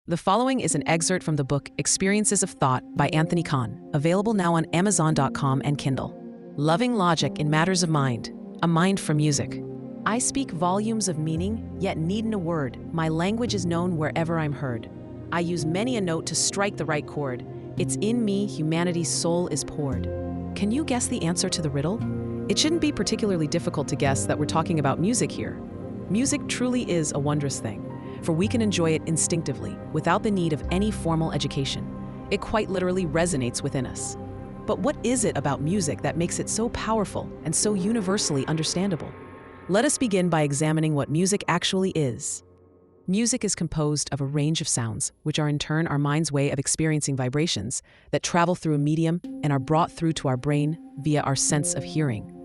The following is an excerpt from the book Experiences of Thought by Anthony Kahn, available now on Amazon.com and Kindle. Loving logic in matters of mind, a mind for music. I speak volumes of meaning, yet needn't a word. My language is known wherever I'm heard. I use many a note to strike the right chord. It's in me humanity's soul is poured. Can you guess the answer to the riddle? It shouldn't be particularly difficult to guess that we're talking about music here. Music truly is a wondrous thing, for we can enjoy it instinctively, without the need of any formal education. It quite literally resonates within us. But what is it about music that makes it so powerful and so universally understandable? Let us begin by examining what music actually is. Music is composed of a range of sounds, which are in turn our mind's way of experiencing vibrations that travel through a medium and are brought through to our brain via our sense of hearing.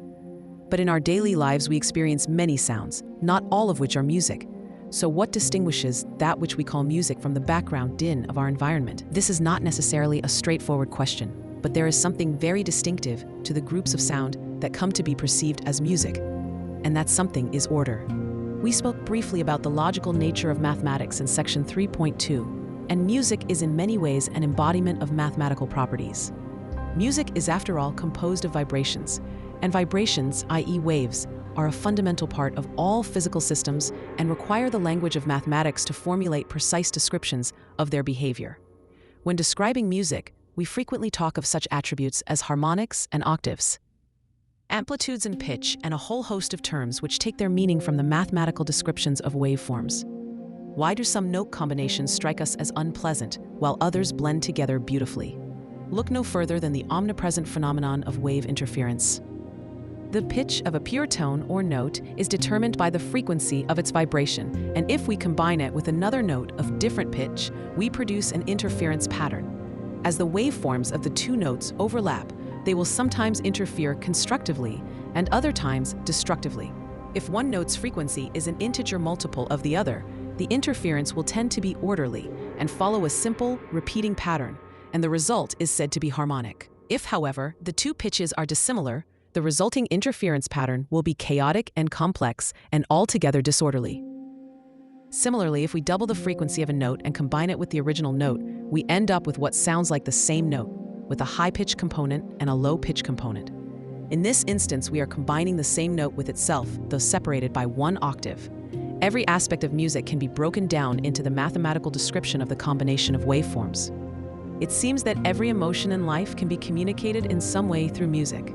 But in our daily lives, we experience many sounds, not all of which are music. So what distinguishes that which we call music from the background din of our environment? This is not necessarily a straightforward question, but there is something very distinctive to the groups of sound that come to be perceived as music, and that something is order. We spoke briefly about the logical nature of mathematics in section 3.2, and music is in many ways an embodiment of mathematical properties. Music is, after all, composed of vibrations, and vibrations, i.e. waves, are a fundamental part of all physical systems and require the language of mathematics to formulate precise descriptions of their behavior. When describing music, we frequently talk of such attributes as harmonics and octaves, amplitudes and pitch, and a whole host of terms which take their meaning from the mathematical descriptions of waveforms. Why do some note combinations strike us as unpleasant, while others blend together beautifully? Look no further than the omnipresent phenomenon of wave interference. The pitch of a pure tone or note is determined by the frequency of its vibration, and if we combine it with another note of different pitch, we produce an interference pattern. As the waveforms of the two notes overlap, they will sometimes interfere constructively and other times destructively. If one note's frequency is an integer multiple of the other, the interference will tend to be orderly and follow a simple, repeating pattern, and the result is said to be harmonic. If, however, the two pitches are dissimilar, the resulting interference pattern will be chaotic and complex and altogether disorderly. Similarly, if we double the frequency of a note and combine it with the original note, we end up with what sounds like the same note, with a high-pitch component and a low-pitch component. In this instance, we are combining the same note with itself, though separated by one octave. Every aspect of music can be broken down into the mathematical description of the combination of waveforms. It seems that every emotion in life can be communicated in some way through music.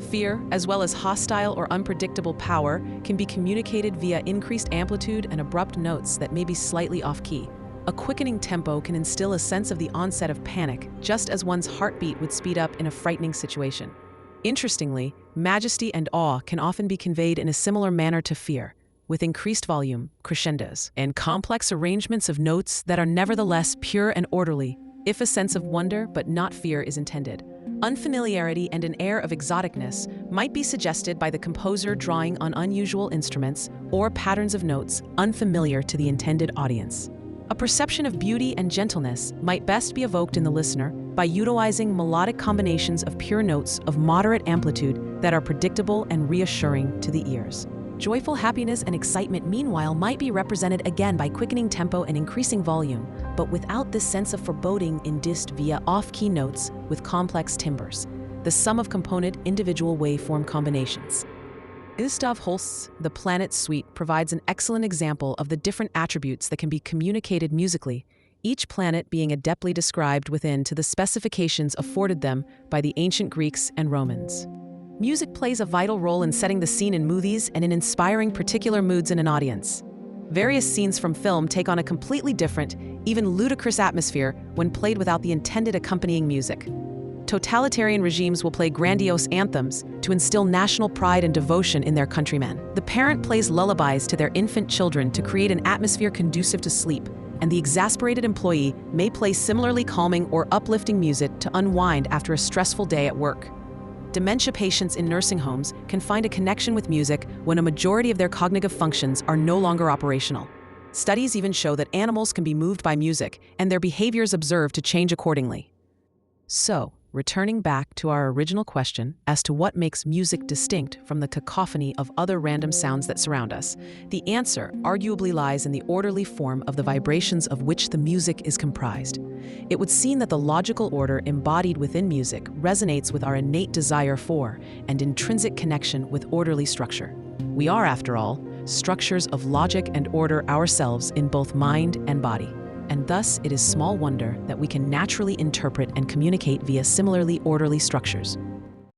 Fear, as well as hostile or unpredictable power, can be communicated via increased amplitude and abrupt notes that may be slightly off-key. A quickening tempo can instill a sense of the onset of panic, just as one's heartbeat would speed up in a frightening situation. Interestingly, majesty and awe can often be conveyed in a similar manner to fear, with increased volume, crescendos, and complex arrangements of notes that are nevertheless pure and orderly, if a sense of wonder but not fear is intended. Unfamiliarity and an air of exoticness might be suggested by the composer drawing on unusual instruments or patterns of notes unfamiliar to the intended audience. A perception of beauty and gentleness might best be evoked in the listener by utilizing melodic combinations of pure notes of moderate amplitude that are predictable and reassuring to the ears. Joyful happiness and excitement, meanwhile, might be represented again by quickening tempo and increasing volume, but without this sense of foreboding induced via off-key notes with complex timbres, the sum of component individual waveform combinations. Gustav Holst's The Planet Suite provides an excellent example of the different attributes that can be communicated musically, each planet being adeptly described within to the specifications afforded them by the ancient Greeks and Romans. Music plays a vital role in setting the scene in movies and in inspiring particular moods in an audience. Various scenes from film take on a completely different, even ludicrous atmosphere when played without the intended accompanying music. Totalitarian regimes will play grandiose anthems to instill national pride and devotion in their countrymen. The parent plays lullabies to their infant children to create an atmosphere conducive to sleep, and the exasperated employee may play similarly calming or uplifting music to unwind after a stressful day at work. Dementia patients in nursing homes can find a connection with music when a majority of their cognitive functions are no longer operational. Studies even show that animals can be moved by music and their behaviors observed to change accordingly. So, Returning back to our original question as to what makes music distinct from the cacophony of other random sounds that surround us, the answer arguably lies in the orderly form of the vibrations of which the music is comprised. It would seem that the logical order embodied within music resonates with our innate desire for and intrinsic connection with orderly structure. We are, after all, structures of logic and order ourselves in both mind and body. And thus it is small wonder that we can naturally interpret and communicate via similarly orderly structures.